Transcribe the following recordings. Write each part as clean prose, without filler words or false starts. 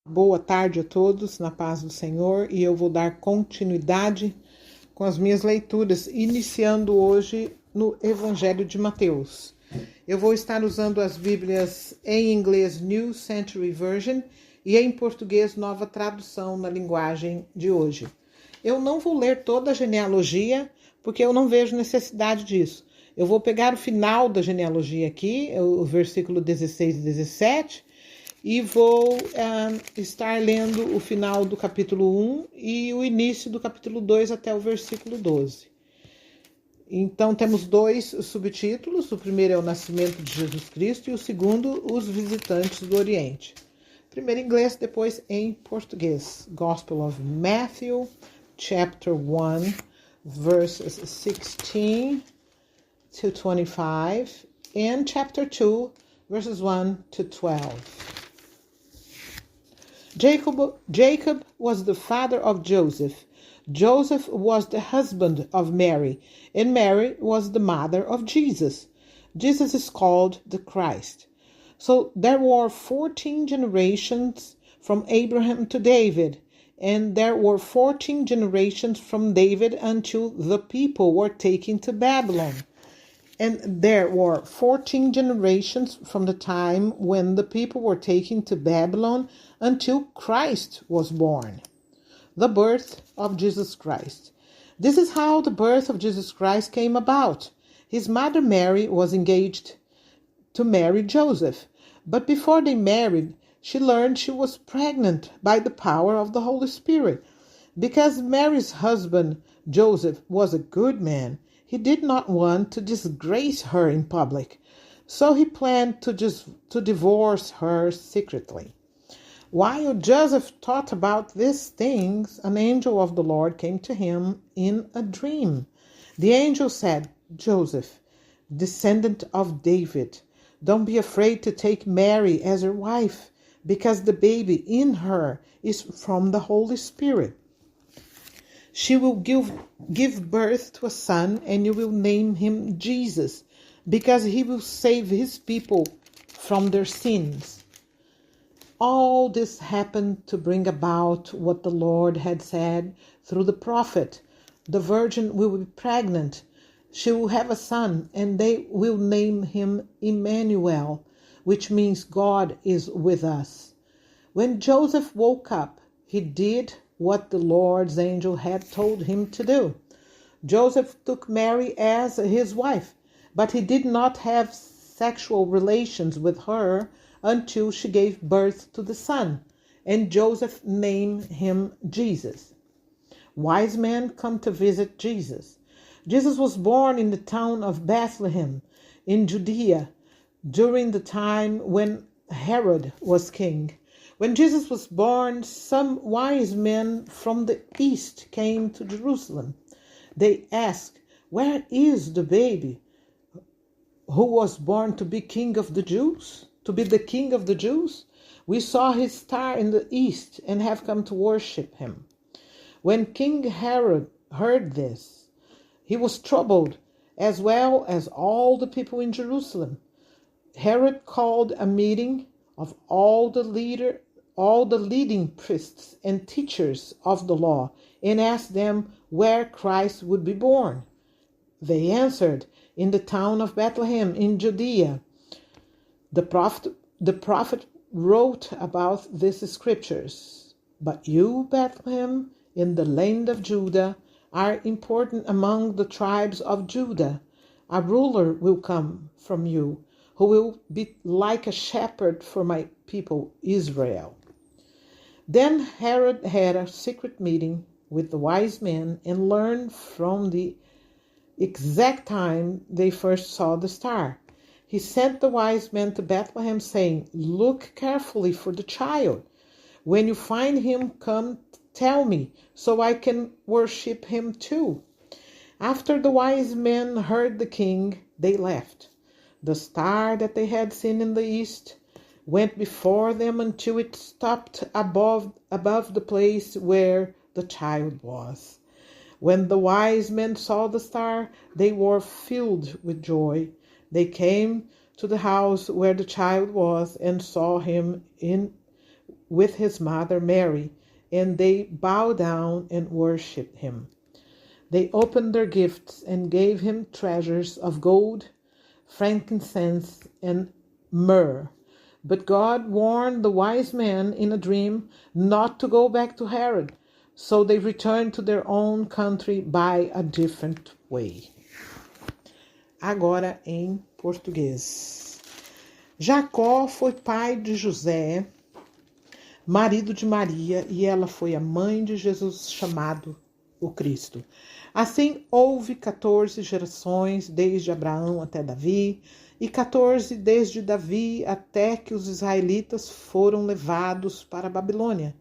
Boa tarde a todos, na paz do Senhor, e eu vou dar continuidade com as minhas leituras, iniciando hoje no Evangelho de Mateus. Eu vou estar usando as Bíblias em inglês New Century Version e em português Nova Tradução na linguagem de hoje. Eu não vou ler toda a genealogia, porque eu não vejo necessidade disso. Eu vou pegar o final da genealogia aqui, o versículo 16 e 17, e vou estar lendo o final do capítulo 1 e o início do capítulo 2 até o versículo 12. Então, temos dois subtítulos. O primeiro é o nascimento de Jesus Cristo e o segundo, os visitantes do Oriente. Primeiro em inglês, depois em português. Gospel of Matthew, chapter 1, verses 16 to 25, and chapter 2, verses 1 to 12. Jacob was the father of Joseph. Joseph was the husband of Mary, and Mary was the mother of Jesus. Jesus is called the Christ. So there were 14 generations from Abraham to David, and there were 14 generations from David until the people were taken to Babylon. And there were 14 generations from the time when the people were taken to Babylon until Christ was born. The birth of Jesus Christ. This is how the birth of Jesus Christ came about. His mother Mary was engaged to marry Joseph, but before they married, she learned she was pregnant by the power of the Holy Spirit. Because Mary's husband, Joseph, was a good man, he did not want to disgrace her in public, so he planned to divorce her secretly. While Joseph thought about these things, an angel of the Lord came to him in a dream. The angel said, "Joseph, descendant of David, don't be afraid to take Mary as your wife, because the baby in her is from the Holy Spirit. She will give birth to a son, and you will name him Jesus, because he will save his people from their sins." All this happened to bring about what the Lord had said through the prophet. The virgin will be pregnant. She will have a son, and they will name him Emmanuel, which means God is with us. When Joseph woke up, he did what the Lord's angel had told him to do. Joseph took Mary as his wife, but he did not have sexual relations with her until she gave birth to the son, and Joseph named him Jesus. Wise men come to visit Jesus. Jesus was born in the town of Bethlehem in Judea during the time when Herod was king. When Jesus was born, some wise men from the east came to Jerusalem. They asked, "Where is the baby who was born to be king of the Jews? To be the king of the Jews? We saw his star in the east and have come to worship him." When King Herod heard this, he was troubled, as well as all the people in Jerusalem. Herod called a meeting of all the leading priests and teachers of the law, and asked them where Christ would be born. They answered, "In the town of Bethlehem in Judea." The prophet wrote about these scriptures. "But you, Bethlehem, in the land of Judah, are important among the tribes of Judah. A ruler will come from you, who will be like a shepherd for my people Israel." Then Herod had a secret meeting with the wise men and learned from the exact time they first saw the star. He sent the wise men to Bethlehem, saying, "Look carefully for the child. When you find him, come tell me, so I can worship him too." After the wise men heard the king, they left. The star that they had seen in the east went before them until it stopped above the place where the child was. When the wise men saw the star, they were filled with joy. They came to the house where the child was and saw him with his mother Mary, and they bowed down and worshipped him. They opened their gifts and gave him treasures of gold, frankincense, and myrrh. But God warned the wise men in a dream not to go back to Herod, so they returned to their own country by a different way. Agora em português. Jacó foi pai de José, marido de Maria, e ela foi a mãe de Jesus, chamado o Cristo. Assim houve 14 gerações, desde Abraão até Davi, e 14 desde Davi até que os israelitas foram levados para a Babilônia.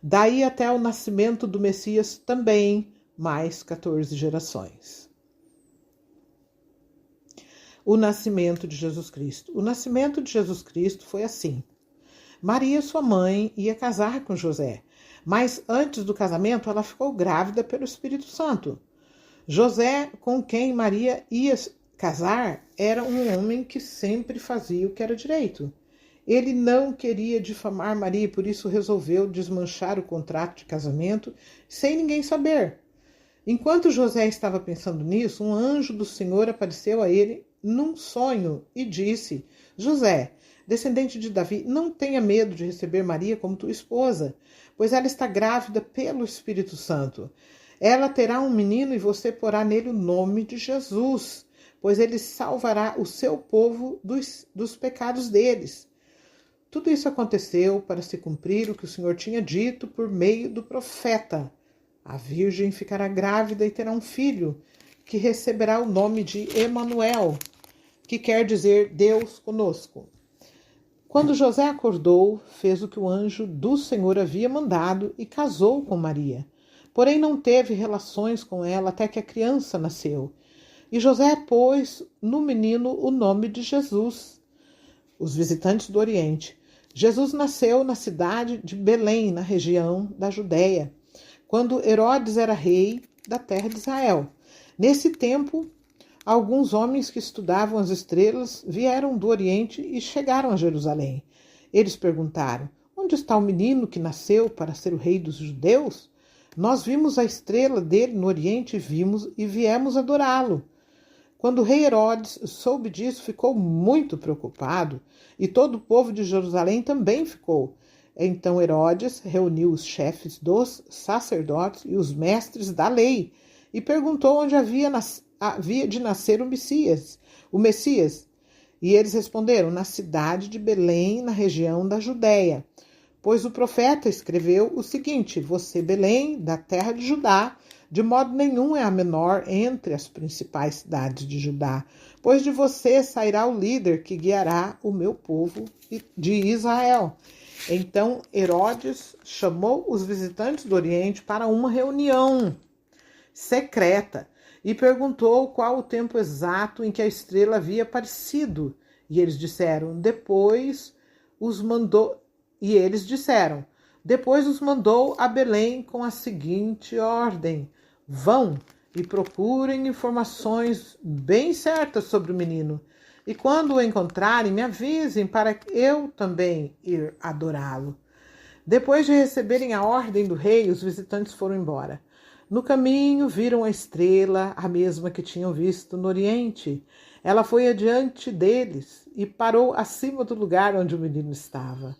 Daí até o nascimento do Messias também, mais 14 gerações. O nascimento de Jesus Cristo. O nascimento de Jesus Cristo foi assim. Maria, sua mãe, ia casar com José, mas antes do casamento ela ficou grávida pelo Espírito Santo. José, com quem Maria ia casar, era um homem que sempre fazia o que era direito. Ele não queria difamar Maria, por isso resolveu desmanchar o contrato de casamento sem ninguém saber. Enquanto José estava pensando nisso, um anjo do Senhor apareceu a ele num sonho e disse: José, descendente de Davi, não tenha medo de receber Maria como tua esposa, pois ela está grávida pelo Espírito Santo. Ela terá um menino e você porá nele o nome de Jesus, pois ele salvará o seu povo dos pecados deles. Tudo isso aconteceu para se cumprir o que o Senhor tinha dito por meio do profeta. A virgem ficará grávida e terá um filho, que receberá o nome de Emanuel, que quer dizer Deus conosco. Quando José acordou, fez o que o anjo do Senhor havia mandado e casou com Maria. Porém não teve relações com ela até que a criança nasceu. E José pôs no menino o nome de Jesus. Os visitantes do Oriente. Jesus nasceu na cidade de Belém, na região da Judéia, quando Herodes era rei da terra de Israel. Nesse tempo, alguns homens que estudavam as estrelas vieram do Oriente e chegaram a Jerusalém. Eles perguntaram: onde está o menino que nasceu para ser o rei dos judeus? Nós vimos a estrela dele no Oriente e viemos adorá-lo. Quando o rei Herodes soube disso, ficou muito preocupado, e todo o povo de Jerusalém também ficou. Então Herodes reuniu os chefes dos sacerdotes e os mestres da lei, e perguntou onde havia de nascer o Messias. E eles responderam: na cidade de Belém, na região da Judéia. Pois o profeta escreveu o seguinte: você, Belém, da terra de Judá, de modo nenhum é a menor entre as principais cidades de Judá, pois de você sairá o líder que guiará o meu povo de Israel. Então Herodes chamou os visitantes do Oriente para uma reunião secreta e perguntou qual o tempo exato em que a estrela havia aparecido. E eles disseram: depois os mandou a Belém com a seguinte ordem: vão e procurem informações bem certas sobre o menino. E quando o encontrarem, me avisem para eu também ir adorá-lo. Depois de receberem a ordem do rei, os visitantes foram embora. No caminho viram a estrela, a mesma que tinham visto no Oriente. Ela foi adiante deles e parou acima do lugar onde o menino estava.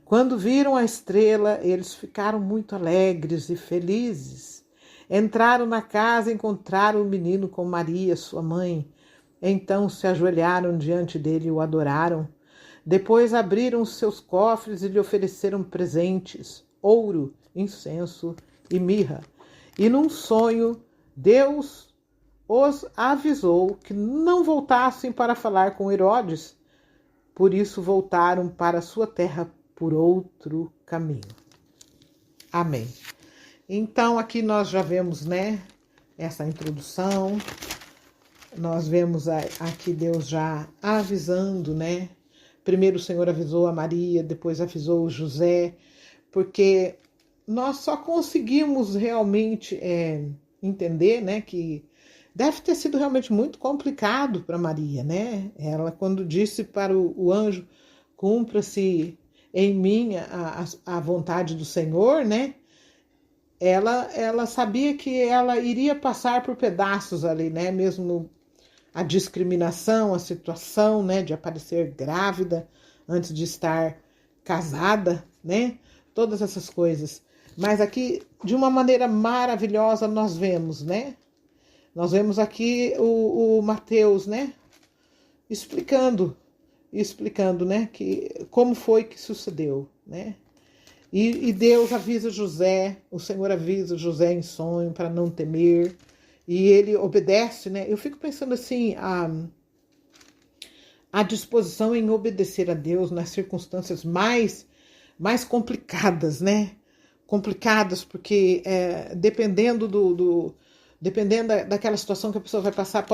Quando viram a estrela, eles ficaram muito alegres e felizes. Entraram na casa e encontraram o menino com Maria, sua mãe. Então se ajoelharam diante dele e o adoraram. Depois abriram os seus cofres e lhe ofereceram presentes, ouro, incenso e mirra. E num sonho, Deus os avisou que não voltassem para falar com Herodes. Por isso voltaram para a sua terra por outro caminho. Amém. Então aqui nós já vemos, essa introdução. Nós vemos aqui Deus já avisando, Primeiro o Senhor avisou a Maria, depois avisou o José, porque nós só conseguimos realmente entender, que deve ter sido realmente muito complicado para Maria, Ela, quando disse para o anjo: cumpra-se em mim a vontade do Senhor, né? Ela sabia que ela iria passar por pedaços ali, né? Mesmo a discriminação, a situação, né? De aparecer grávida antes de estar casada, né? Todas essas coisas. Mas aqui, de uma maneira maravilhosa, nós vemos, né? Nós vemos aqui o Mateus, né? Explicando, né? Que, como foi que sucedeu, né? E Deus avisa José, o Senhor avisa José em sonho para não temer, e ele obedece, né? Eu fico pensando assim, a disposição em obedecer a Deus nas circunstâncias mais complicadas, né? Complicadas, porque dependendo daquela situação que a pessoa vai passar,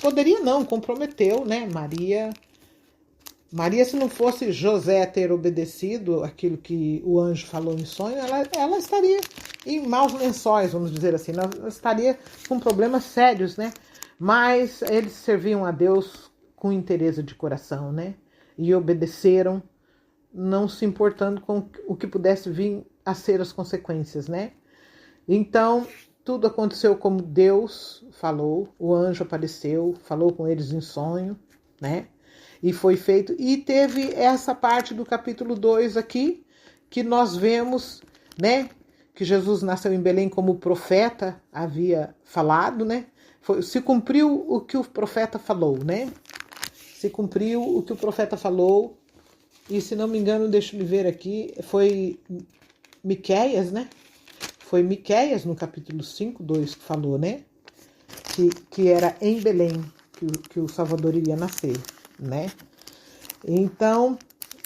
poderia não, comprometeu, né? Maria, se não fosse José ter obedecido aquilo que o anjo falou em sonho, ela estaria em maus lençóis, vamos dizer assim, ela estaria com problemas sérios, né? Mas eles serviam a Deus com interesse de coração, né? E obedeceram, não se importando com o que pudesse vir a ser as consequências, né? Então, tudo aconteceu como Deus falou, o anjo apareceu, falou com eles em sonho, né? E foi feito. E teve essa parte do capítulo 2 aqui, que nós vemos, né? Que Jesus nasceu em Belém como o profeta havia falado, né? Se cumpriu o que o profeta falou, né? Se cumpriu o que o profeta falou. E se não me engano, deixa eu ver aqui, foi Miqueias, né? Foi Miqueias no capítulo 5, 2 que falou, né? Que era em Belém que o Salvador iria nascer, né? Então,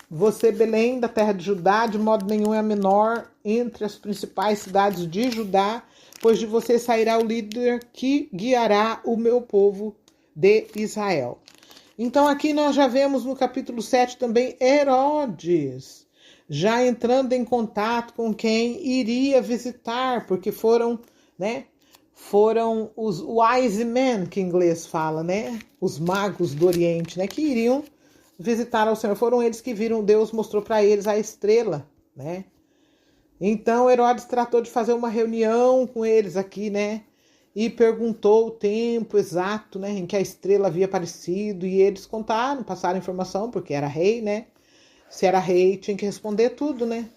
você, Belém, da terra de Judá, de modo nenhum é a menor entre as principais cidades de Judá, pois de você sairá o líder que guiará o meu povo de Israel. Então, aqui nós já vemos no capítulo 7 também Herodes, já entrando em contato com quem iria visitar, porque foram, né? Foram os wise men, que em inglês fala, né? Os magos do Oriente, né? Que iriam visitar ao Senhor. Foram eles que viram, Deus mostrou para eles a estrela, né? Então Herodes tratou de fazer uma reunião com eles aqui, né? E perguntou o tempo exato, né, em que a estrela havia aparecido, e eles contaram, passaram informação, porque era rei, né? Se era rei, tinha que responder tudo, né?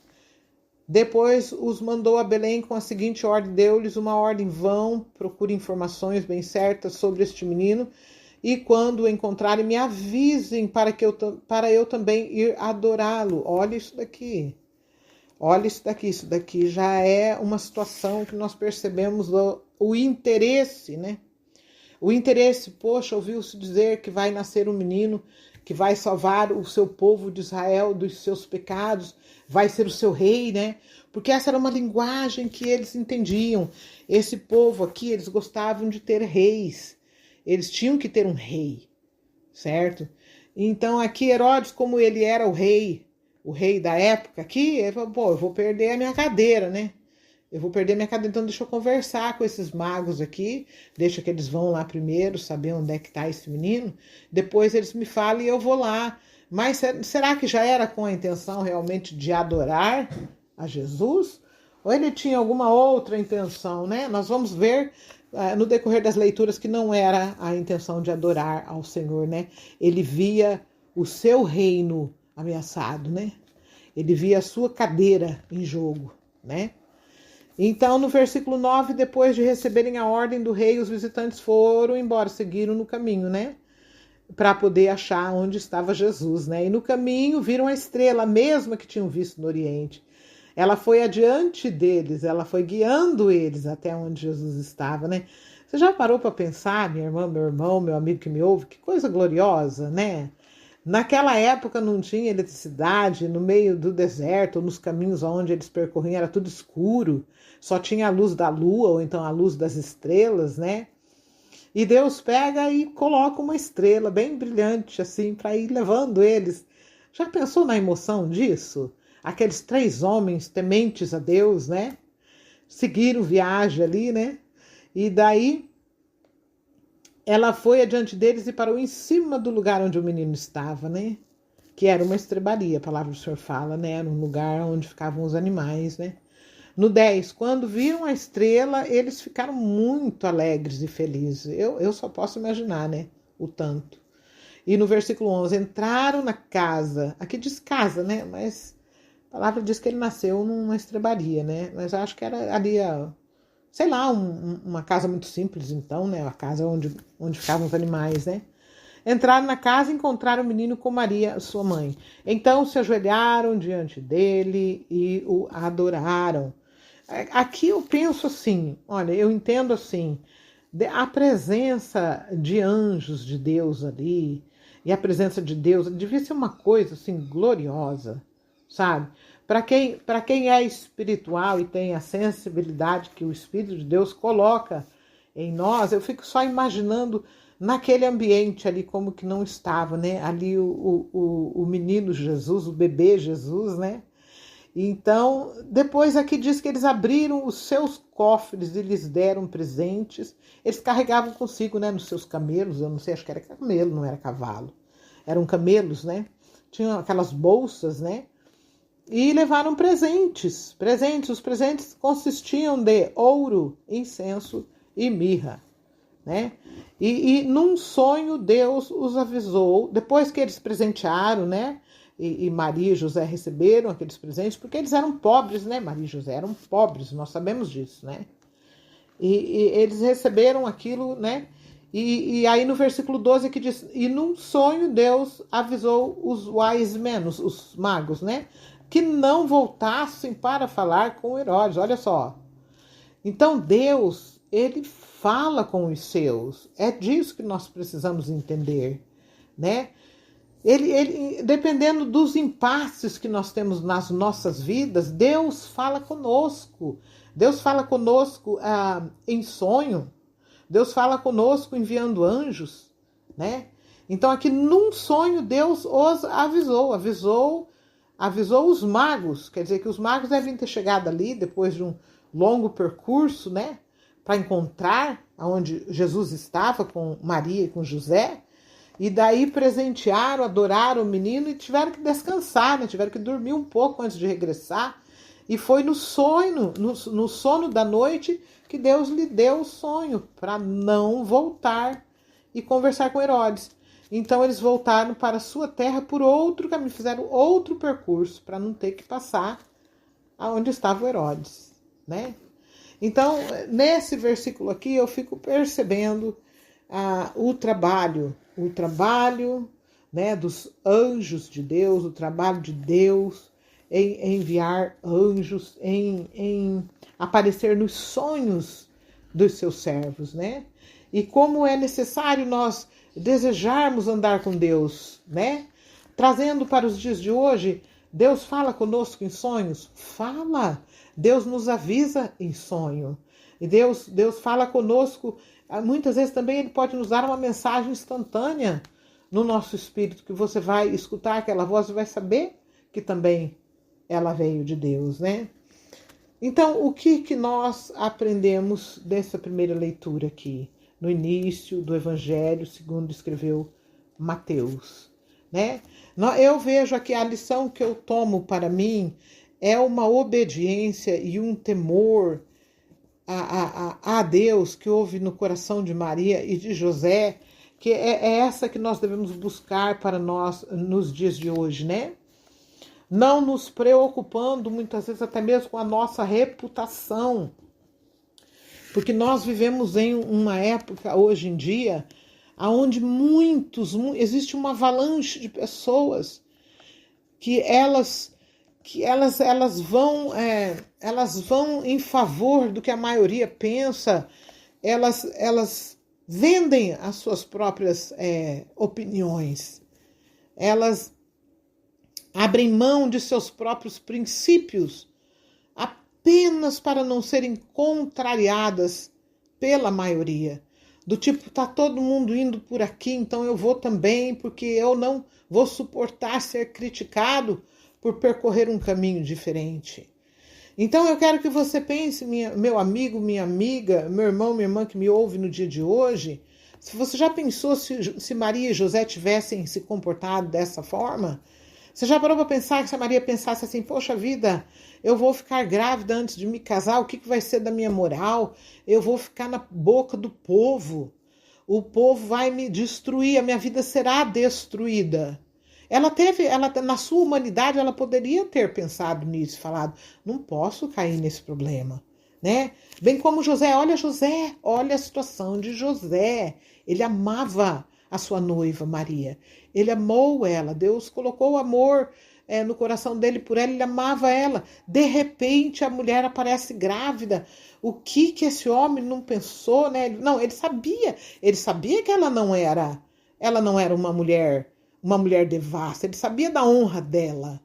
Depois os mandou a Belém com a seguinte ordem, deu-lhes uma ordem, vão, procure informações bem certas sobre este menino, e quando o encontrarem, me avisem para eu também ir adorá-lo. Olha isso daqui. Olha isso daqui já é uma situação que nós percebemos o interesse, né? O interesse, poxa, ouviu-se dizer que vai nascer um menino que vai salvar o seu povo de Israel dos seus pecados, vai ser o seu rei, né? Porque essa era uma linguagem que eles entendiam. Esse povo aqui, eles gostavam de ter reis. Eles tinham que ter um rei, certo? Então aqui Herodes, como ele era o rei da época aqui, ele falou, pô, eu vou perder a minha cadeira, né? Eu vou perder minha cadeira, então deixa eu conversar com esses magos aqui, deixa que eles vão lá primeiro, saber onde é que está esse menino, depois eles me falam e eu vou lá. Mas será que já era com a intenção realmente de adorar a Jesus? Ou ele tinha alguma outra intenção, né? Nós vamos ver no decorrer das leituras que não era a intenção de adorar ao Senhor, né? Ele via o seu reino ameaçado, né? Ele via a sua cadeira em jogo, né? Então, no versículo 9, depois de receberem a ordem do rei, os visitantes foram embora, seguiram no caminho, né? Para poder achar onde estava Jesus, né? E no caminho viram a estrela, a mesma que tinham visto no Oriente. Ela foi adiante deles, ela foi guiando eles até onde Jesus estava, né? Você já parou para pensar, minha irmã, meu irmão, meu amigo que me ouve? Que coisa gloriosa, né? Naquela época não tinha eletricidade, no meio do deserto, ou nos caminhos onde eles percorriam, era tudo escuro, só tinha a luz da lua, ou então a luz das estrelas, né? E Deus pega e coloca uma estrela bem brilhante, assim, para ir levando eles. Já pensou na emoção disso? Aqueles 3 homens tementes a Deus, né? Seguiram viagem ali, né? E daí ela foi adiante deles e parou em cima do lugar onde o menino estava, né? que era uma estrebaria, a palavra do Senhor fala, né? Era um lugar onde ficavam os animais, né? No 10, quando viram a estrela, eles ficaram muito alegres e felizes. Eu só posso imaginar, né? O tanto. E no versículo 11, entraram na casa. Aqui diz casa, né? Mas a palavra diz que ele nasceu numa estrebaria, né? Mas eu acho que era ali, sei lá, uma casa muito simples, então, né? A casa onde ficavam os animais, né? Entraram na casa e encontraram o menino com Maria, sua mãe. Então se ajoelharam diante dele e o adoraram. Aqui eu penso assim, olha, eu entendo assim, a presença de anjos de Deus ali, e a presença de Deus devia ser uma coisa assim gloriosa, sabe? Para quem é espiritual e tem a sensibilidade que o Espírito de Deus coloca em nós, eu fico só imaginando naquele ambiente ali como que não estava, né? Ali o menino Jesus, o bebê Jesus, né? Então, depois aqui diz que eles abriram os seus cofres e lhes deram presentes. Eles carregavam consigo, né, nos seus camelos, eu não sei, acho que era camelo, não era cavalo. Eram camelos, né? Tinham aquelas bolsas, né? E levaram presentes. Os presentes consistiam de ouro, incenso e mirra, né? E num sonho Deus os avisou, depois que eles presentearam, né? E Maria e José receberam aqueles presentes, porque eles eram pobres, né? Maria e José eram pobres, nós sabemos disso, né? E eles receberam aquilo, né? E aí no versículo 12 que diz, e num sonho Deus avisou os wise men, os magos, né? Que não voltassem para falar com Herodes, olha só. Então Deus, ele fala com os seus, é disso que nós precisamos entender, né? Ele, dependendo dos impasses que nós temos nas nossas vidas, Deus fala conosco. Deus fala conosco em sonho. Deus fala conosco enviando anjos, né? Então aqui num sonho Deus os avisou os magos. Quer dizer que os magos devem ter chegado ali depois de um longo percurso, né? Para encontrar onde Jesus estava com Maria e com José. E daí presentearam, adoraram o menino e tiveram que descansar, né? Tiveram que dormir um pouco antes de regressar. E foi no sonho, no sono da noite, que Deus lhe deu o sonho para não voltar e conversar com Herodes. Então eles voltaram para a sua terra por outro caminho, fizeram outro percurso para não ter que passar aonde estava o Herodes, né? Então, nesse versículo aqui, eu fico percebendo o trabalho, né, dos anjos de Deus, o trabalho de Deus em enviar anjos, em aparecer nos sonhos dos seus servos, né? E como é necessário nós desejarmos andar com Deus, né? Trazendo para os dias de hoje, Deus fala conosco em sonhos? Fala! Deus nos avisa em sonho. E Deus fala conosco, muitas vezes também Ele pode nos dar uma mensagem instantânea no nosso espírito, que você vai escutar aquela voz e vai saber que também ela veio de Deus, né? Então, o que nós aprendemos dessa primeira leitura aqui, no início do Evangelho, segundo escreveu Mateus, né? Eu vejo aqui a lição que eu tomo para mim é uma obediência e um temor a Deus que houve no coração de Maria e de José, que é essa que nós devemos buscar para nós nos dias de hoje, né? Não nos preocupando muitas vezes até mesmo com a nossa reputação, porque nós vivemos em uma época hoje em dia onde existe uma avalanche de pessoas que elas vão em favor do que a maioria pensa, elas vendem as suas próprias opiniões, elas abrem mão de seus próprios princípios apenas para não serem contrariadas pela maioria. Do tipo, tá todo mundo indo por aqui, então eu vou também, porque eu não vou suportar ser criticado por percorrer um caminho diferente. Então eu quero que você pense, meu amigo, minha amiga, meu irmão, minha irmã que me ouve no dia de hoje, se você já pensou se Maria e José tivessem se comportado dessa forma, Você já parou para pensar que se a Maria pensasse assim, poxa vida, eu vou ficar grávida antes de me casar, o que vai ser da minha moral? Eu vou ficar na boca do povo, o povo vai me destruir, a minha vida será destruída. Na sua humanidade, ela poderia ter pensado nisso, falado, não posso cair nesse problema, né? Bem como José, olha a situação de José, ele amava a sua noiva Maria, ele amou ela, Deus colocou o amor no coração dele por ela, ele amava ela, de repente a mulher aparece grávida, o que esse homem não pensou, né? Não, ele sabia que ela não era uma mulher devassa, ele sabia da honra dela.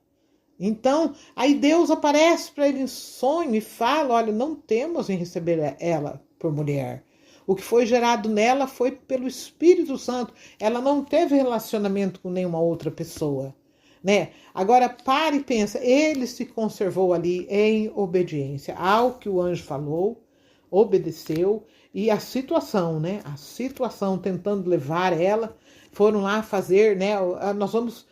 Então, aí Deus aparece para ele em sonho e fala, olha, não temos em receber ela por mulher. O que foi gerado nela foi pelo Espírito Santo. Ela não teve relacionamento com nenhuma outra pessoa, né? Agora, pare e pensa, ele se conservou ali em obediência ao que o anjo falou, obedeceu, e a situação, né? A situação tentando levar ela, foram lá fazer, né? Nós vamos,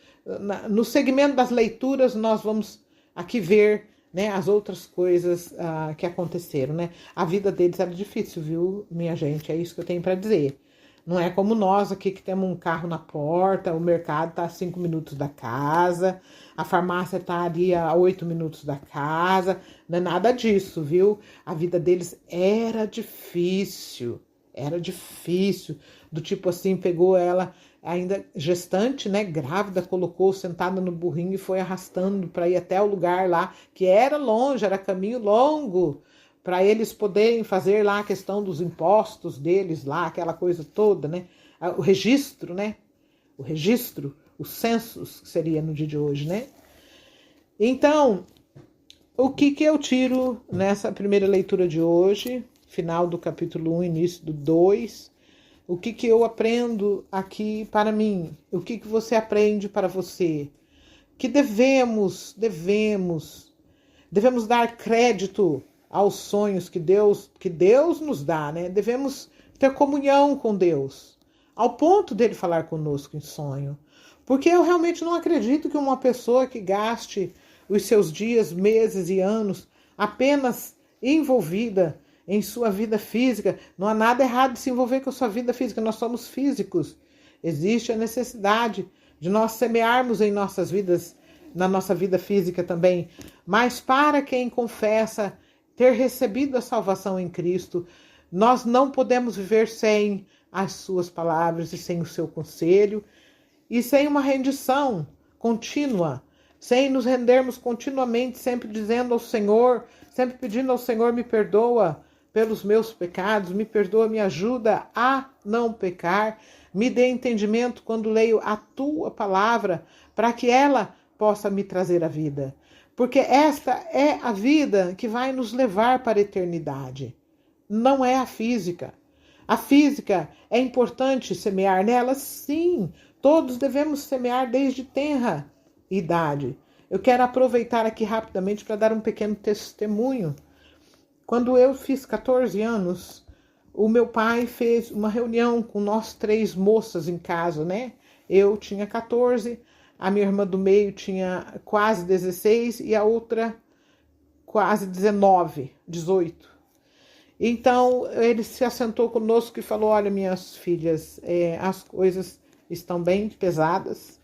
no segmento das leituras, nós vamos aqui ver, né, as outras coisas que aconteceram, né? A vida deles era difícil, viu, minha gente? É isso que eu tenho para dizer. Não é como nós aqui que temos um carro na porta, o mercado está a 5 minutos da casa, a farmácia está ali a 8 minutos da casa, não é nada disso, viu? A vida deles era difícil, do tipo assim, pegou ela ainda gestante, né, grávida, colocou sentada no burrinho e foi arrastando para ir até o lugar lá, que era longe, era caminho longo, para eles poderem fazer lá a questão dos impostos deles lá, aquela coisa toda, né, o registro, né, o census, que seria no dia de hoje, né. Então, o que eu tiro nessa primeira leitura de hoje, final do capítulo 1, início do 2, o que eu aprendo aqui para mim? O que você aprende para você? Que devemos dar crédito aos sonhos que Deus nos dá, né? Devemos ter comunhão com Deus, ao ponto dele falar conosco em sonho. Porque eu realmente não acredito que uma pessoa que gaste os seus dias, meses e anos apenas envolvida em sua vida física, não há nada errado de se envolver com a sua vida física, nós somos físicos. Existe a necessidade de nós semearmos em nossas vidas, na nossa vida física também. Mas para quem confessa ter recebido a salvação em Cristo, nós não podemos viver sem as suas palavras e sem o seu conselho, e sem uma rendição contínua, sem nos rendermos continuamente, sempre dizendo ao Senhor, sempre pedindo ao Senhor, me perdoa pelos meus pecados, me perdoa, me ajuda a não pecar, me dê entendimento quando leio a tua palavra, para que ela possa me trazer a vida. Porque esta é a vida que vai nos levar para a eternidade, não é a física. A física é importante semear nela? Sim, todos devemos semear desde tenra idade. Eu quero aproveitar aqui rapidamente para dar um pequeno testemunho. Quando eu fiz 14 anos, o meu pai fez uma reunião com nós 3 moças em casa, né? Eu tinha 14, a minha irmã do meio tinha quase 16 e a outra quase 19, 18. Então, ele se assentou conosco e falou, olha, minhas filhas, as coisas estão bem pesadas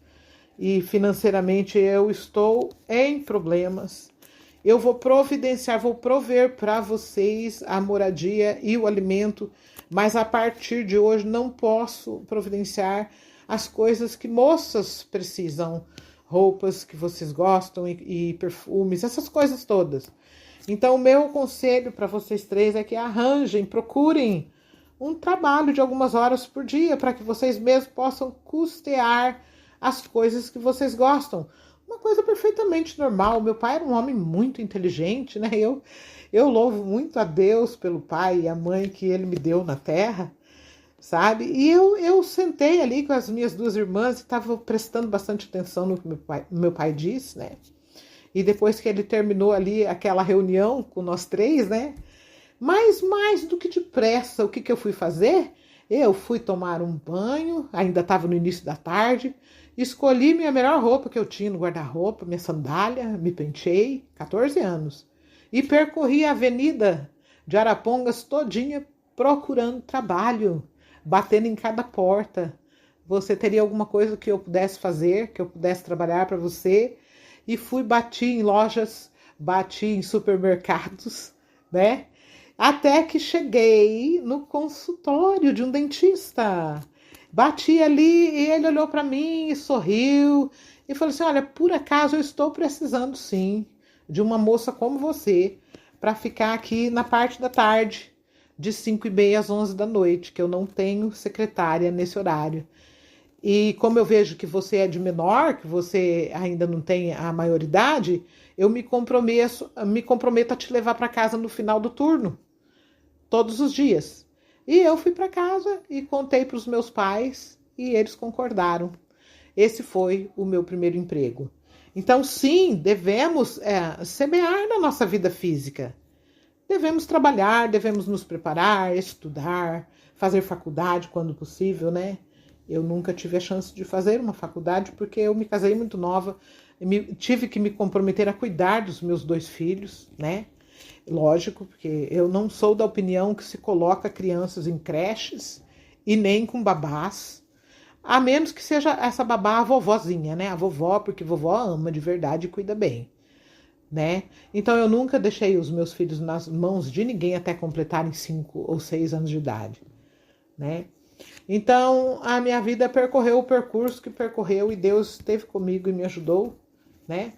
e financeiramente eu estou em problemas. Eu vou providenciar, vou prover para vocês a moradia e o alimento, mas a partir de hoje não posso providenciar as coisas que moças precisam, roupas que vocês gostam e perfumes, essas coisas todas. Então, o meu conselho para vocês 3 é que arranjem, procurem um trabalho de algumas horas por dia para que vocês mesmos possam custear as coisas que vocês gostam. Uma coisa perfeitamente normal. Meu pai era um homem muito inteligente, né? Eu louvo muito a Deus pelo pai e a mãe que ele me deu na terra, sabe? E eu sentei ali com as minhas 2 irmãs e estava prestando bastante atenção no que meu pai disse, né? E depois que ele terminou ali aquela reunião com nós 3, né? Mas mais do que depressa, o que eu fui fazer? Eu fui tomar um banho, ainda estava no início da tarde, escolhi minha melhor roupa que eu tinha no guarda-roupa, minha sandália, me penteei, 14 anos, e percorri a avenida de Arapongas todinha procurando trabalho, batendo em cada porta. Você teria alguma coisa que eu pudesse fazer, que eu pudesse trabalhar para você? E bati em lojas, bati em supermercados, né? Até que cheguei no consultório de um dentista. Bati ali e ele olhou para mim e sorriu e falou assim: Olha, por acaso eu estou precisando sim de uma moça como você para ficar aqui na parte da tarde, de 5h30 às 11 da noite, que eu não tenho secretária nesse horário. E como eu vejo que você é de menor, que você ainda não tem a maioridade, eu me comprometo a te levar para casa no final do turno, todos os dias. E eu fui para casa e contei para os meus pais e eles concordaram. Esse foi o meu primeiro emprego. Então, sim, devemos semear na nossa vida física. Devemos trabalhar, devemos nos preparar, estudar, fazer faculdade quando possível, né? Eu nunca tive a chance de fazer uma faculdade porque eu me casei muito nova, tive que me comprometer a cuidar dos meus 2 filhos, né? Lógico, porque eu não sou da opinião que se coloca crianças em creches e nem com babás, a menos que seja essa babá a vovozinha, né? A vovó, porque vovó ama de verdade e cuida bem, né? Então eu nunca deixei os meus filhos nas mãos de ninguém até completarem 5 ou 6 anos de idade, né? Então a minha vida percorreu o percurso que percorreu e Deus esteve comigo e me ajudou, né?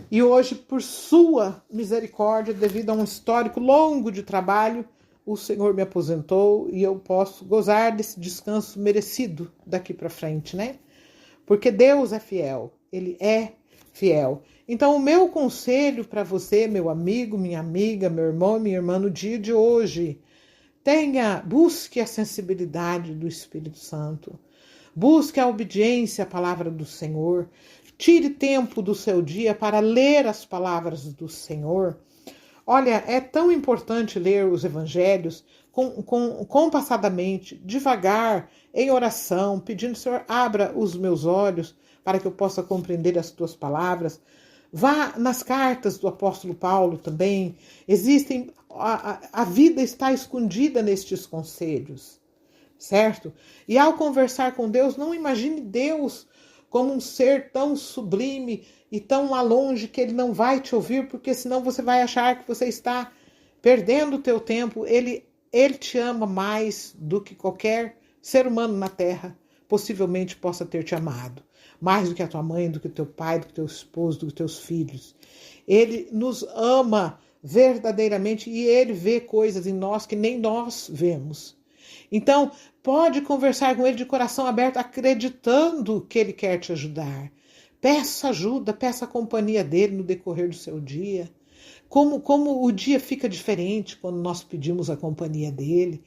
E hoje, por sua misericórdia, devido a um histórico longo de trabalho, o Senhor me aposentou e eu posso gozar desse descanso merecido daqui para frente, né? Porque Deus é fiel, Ele é fiel. Então, o meu conselho para você, meu amigo, minha amiga, meu irmão, minha irmã, no dia de hoje, busque a sensibilidade do Espírito Santo, busque a obediência à palavra do Senhor, tire tempo do seu dia para ler as palavras do Senhor. Olha, é tão importante ler os evangelhos compassadamente, devagar, em oração, pedindo, Senhor, abra os meus olhos para que eu possa compreender as tuas palavras. Vá nas cartas do apóstolo Paulo também. A vida está escondida nestes conselhos, certo? E ao conversar com Deus, não imagine Deus como um ser tão sublime e tão lá longe que ele não vai te ouvir, porque senão você vai achar que você está perdendo o teu tempo. Ele te ama mais do que qualquer ser humano na terra possivelmente possa ter te amado. Mais do que a tua mãe, do que o teu pai, do que o teu esposo, do que os teus filhos. Ele nos ama verdadeiramente e ele vê coisas em nós que nem nós vemos. Então, pode conversar com ele de coração aberto, acreditando que ele quer te ajudar. Peça ajuda, peça a companhia dele no decorrer do seu dia. Como o dia fica diferente quando nós pedimos a companhia dele.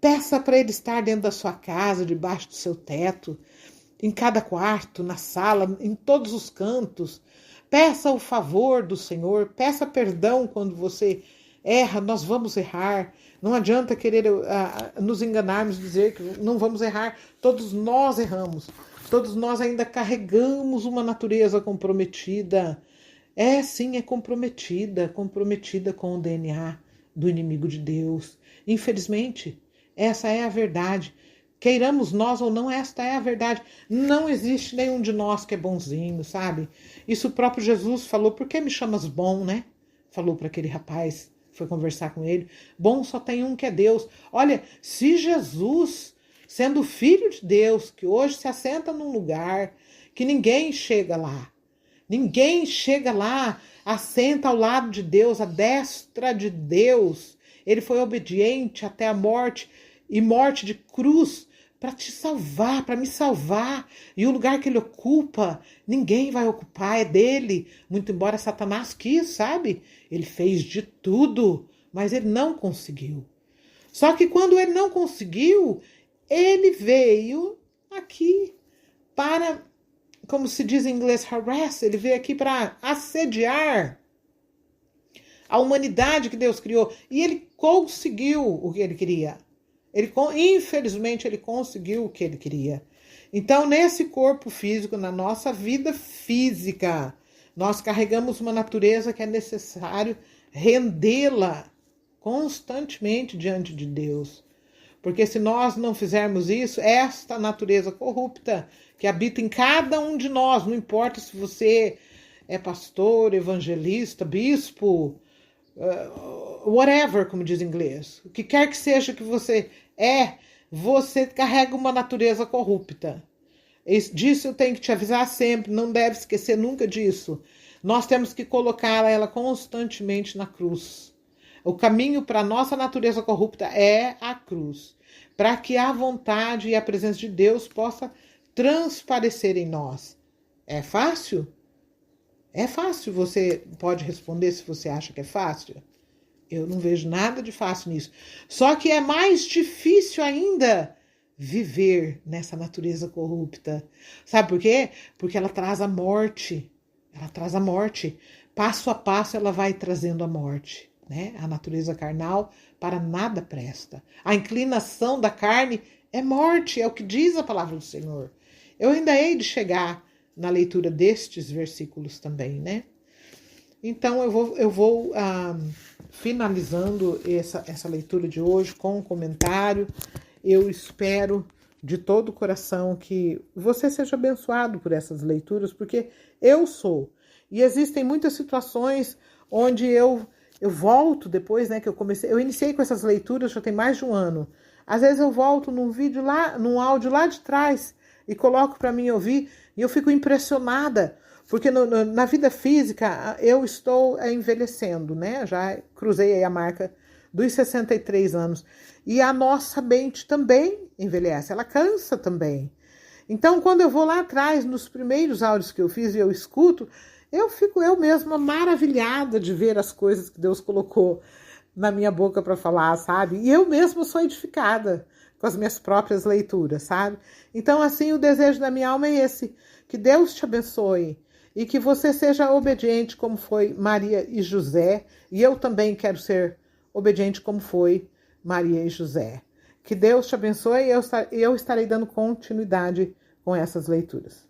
Peça para ele estar dentro da sua casa, debaixo do seu teto, em cada quarto, na sala, em todos os cantos. Peça o favor do Senhor, peça perdão quando você erra, nós vamos errar. Não adianta querer nos enganarmos, dizer que não vamos errar. Todos nós erramos. Todos nós ainda carregamos uma natureza comprometida. Sim, é comprometida com o DNA do inimigo de Deus. Infelizmente, essa é a verdade. Queiramos nós ou não, esta é a verdade. Não existe nenhum de nós que é bonzinho, sabe? Isso o próprio Jesus falou. Por que me chamas bom, né? Falou para aquele rapaz, foi conversar com ele. Bom só tem um que é Deus. Olha, se Jesus, sendo filho de Deus, que hoje se assenta num lugar que ninguém chega lá, assenta ao lado de Deus, à destra de Deus. Ele foi obediente até a morte, e morte de cruz, para te salvar, para me salvar. E o lugar que ele ocupa, ninguém vai ocupar, é dele. Muito embora Satanás quis, sabe? Ele fez de tudo, mas ele não conseguiu. Só que quando ele não conseguiu, ele veio aqui para, como se diz em inglês, harass, ele veio aqui para assediar a humanidade que Deus criou. E ele conseguiu o que ele queria. Infelizmente, ele conseguiu o que ele queria. Então, nesse corpo físico, na nossa vida física, nós carregamos uma natureza que é necessário rendê-la constantemente diante de Deus. Porque se nós não fizermos isso, esta natureza corrupta que habita em cada um de nós, não importa se você é pastor, evangelista, bispo, whatever, como diz em inglês, o que quer que seja que você você carrega uma natureza corrupta. Disso eu tenho que te avisar sempre, não deve esquecer nunca disso. Nós temos que colocar ela constantemente na cruz. O caminho para a nossa natureza corrupta é a cruz, para que a vontade e a presença de Deus possa transparecer em nós. É fácil? É fácil, você pode responder se você acha que é fácil. Eu não vejo nada de fácil nisso. Só que é mais difícil ainda viver nessa natureza corrupta. Sabe por quê? Porque ela traz a morte. Ela traz a morte. Passo a passo ela vai trazendo a morte. Né? A natureza carnal para nada presta. A inclinação da carne é morte, é o que diz a palavra do Senhor. Eu ainda hei de chegar na leitura destes versículos também, né? Então eu vou finalizando essa leitura de hoje com um comentário. Eu espero de todo o coração que você seja abençoado por essas leituras, porque eu sou. E existem muitas situações onde eu volto depois, né, que eu iniciei com essas leituras já tem mais de um ano. Às vezes eu volto num áudio lá de trás e coloco para mim ouvir e eu fico impressionada, porque na vida física eu estou envelhecendo, né? Já cruzei aí a marca dos 63 anos. E a nossa mente também envelhece, ela cansa também. Então, quando eu vou lá atrás, nos primeiros áudios que eu fiz e eu escuto, eu fico eu mesma maravilhada de ver as coisas que Deus colocou na minha boca para falar, sabe? E eu mesma sou edificada com as minhas próprias leituras, sabe? Então, assim, o desejo da minha alma é esse, que Deus te abençoe e que você seja obediente como foi Maria e José, e eu também quero ser obediente como foi Maria e José. Que Deus te abençoe e eu estarei dando continuidade com essas leituras.